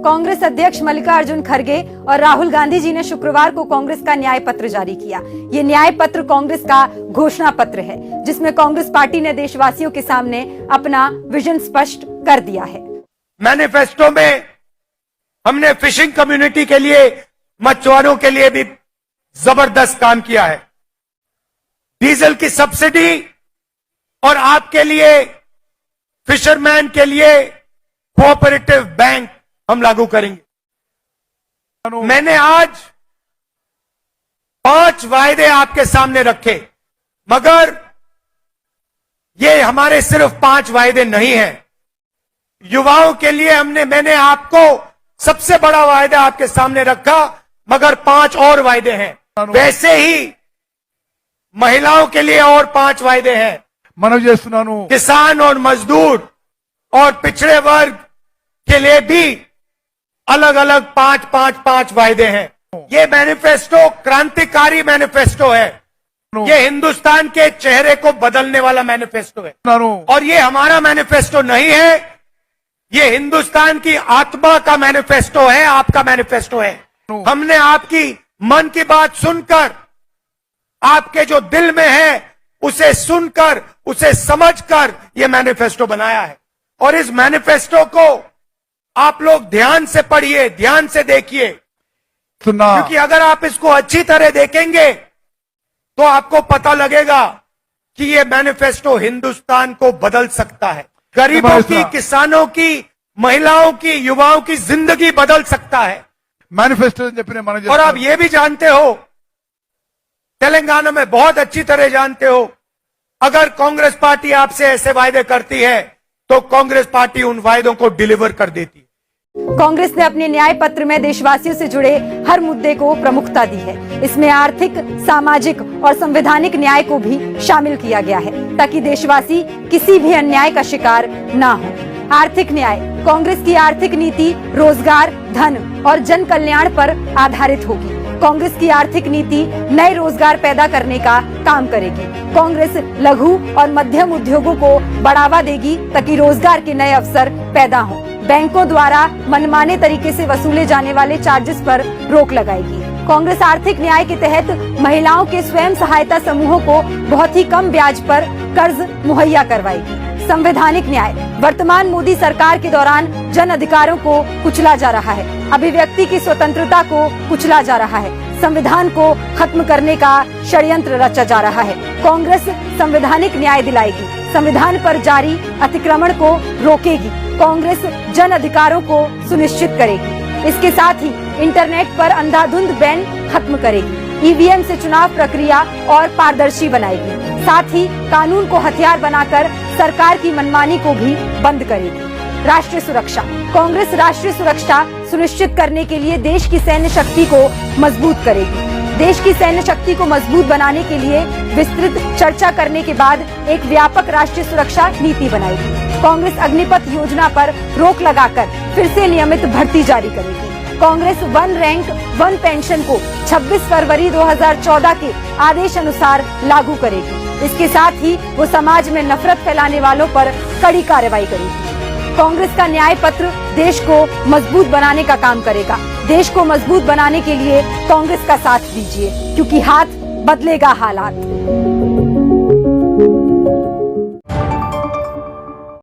कांग्रेस अध्यक्ष मल्लिकार्जुन खड़गे और राहुल गांधी जी ने शुक्रवार को कांग्रेस का न्याय पत्र जारी किया। ये न्याय पत्र कांग्रेस का घोषणा पत्र है, जिसमें कांग्रेस पार्टी ने देशवासियों के सामने अपना विजन स्पष्ट कर दिया है। मैनिफेस्टो में हमने फिशिंग कम्युनिटी के लिए, मछुआरों के लिए भी जबरदस्त काम किया है। डीजल की सब्सिडी और आपके लिए, फिशरमैन के लिए कोऑपरेटिव बैंक हम लागू करेंगे। मैंने आज 5 वायदे आपके सामने रखे, मगर ये हमारे सिर्फ 5 वायदे नहीं हैं। युवाओं के लिए मैंने आपको सबसे बड़ा वायदा आपके सामने रखा, मगर 5 और वायदे हैं। वैसे ही महिलाओं के लिए और 5 वायदे हैं। మనవి చేస్తున్నాను, किसान और मजदूर और पिछड़े वर्ग के लिए भी अलग अलग 5 वायदे हैं। ये मैनिफेस्टो क्रांतिकारी मैनिफेस्टो है। ये हिंदुस्तान के चेहरे को बदलने वाला मैनिफेस्टो है। और ये हमारा मैनिफेस्टो नहीं है, ये हिंदुस्तान की आत्मा का मैनिफेस्टो है, आपका मैनिफेस्टो है। हमने आपकी मन की बात सुनकर, आपके जो दिल में है उसे सुनकर, उसे समझकर ये मैनिफेस्टो बनाया है। और इस मैनिफेस्टो को आप लोग ध्यान से पढ़िए, ध्यान से देखिए, क्योंकि अगर आप इसको अच्छी तरह देखेंगे तो आपको पता लगेगा कि ये मैनिफेस्टो हिंदुस्तान को बदल सकता है। गरीबों की, किसानों की, महिलाओं की, युवाओं की जिंदगी बदल सकता है। मैनिफेस्टो और आप ये भी जानते हो, तेलंगाना में बहुत अच्छी तरह जानते हो, अगर कांग्रेस पार्टी आपसे ऐसे वायदे करती है तो कांग्रेस पार्टी उन वायदों को डिलीवर कर देती है। कांग्रेस ने अपने न्याय पत्र में देशवासियों से जुड़े हर मुद्दे को प्रमुखता दी है। इसमें आर्थिक, सामाजिक और संवैधानिक न्याय को भी शामिल किया गया है, ताकि देशवासी किसी भी अन्याय का शिकार न हो। आर्थिक न्याय: कांग्रेस की आर्थिक नीति रोजगार, धन और जन कल्याण पर आधारित होगी। कांग्रेस की आर्थिक नीति नए रोजगार पैदा करने का काम करेगी। कांग्रेस लघु और मध्यम उद्योगों को बढ़ावा देगी, ताकि रोजगार के नए अवसर पैदा हों। बैंकों द्वारा मनमाने तरीके से वसूले जाने वाले चार्जेस पर रोक लगाएगी। कांग्रेस आर्थिक न्याय के तहत महिलाओं के स्वयं सहायता समूहों को बहुत ही कम ब्याज पर कर्ज मुहैया करवाएगी। संवैधानिक न्याय: वर्तमान मोदी सरकार के दौरान जन अधिकारों को कुचला जा रहा है, अभिव्यक्ति की स्वतंत्रता को कुचला जा रहा है, संविधान को खत्म करने का षड्यंत्र रचा जा रहा है। कांग्रेस संवैधानिक न्याय दिलाएगी, संविधान पर जारी अतिक्रमण को रोकेगी, कांग्रेस जन अधिकारों को सुनिश्चित करेगी। इसके साथ ही इंटरनेट पर अंधाधुंध बैन खत्म करेगी, ईवीएम से चुनाव प्रक्रिया और पारदर्शी बनाएगी। साथ ही कानून को हथियार बनाकर सरकार की मनमानी को भी बंद करेगी। राष्ट्रीय सुरक्षा: कांग्रेस राष्ट्रीय सुरक्षा सुनिश्चित करने के लिए देश की सैन्य शक्ति को मजबूत करेगी। देश की सैन्य शक्ति को मजबूत बनाने के लिए विस्तृत चर्चा करने के बाद एक व्यापक राष्ट्रीय सुरक्षा नीति बनाएगी। कांग्रेस अग्निपथ योजना पर रोक लगाकर फिर से नियमित भर्ती जारी करेगी। कांग्रेस 1 रैंक 1 पेंशन को 26 फरवरी 2014 के आदेश अनुसार लागू करेगी। इसके साथ ही वो समाज में नफरत फैलाने वालों पर कड़ी कार्रवाई करेगी। कांग्रेस का न्याय पत्र देश को मजबूत बनाने का काम करेगा। देश को मजबूत बनाने के लिए कांग्रेस का साथ दीजिए, क्योंकि हाथ बदलेगा हालात।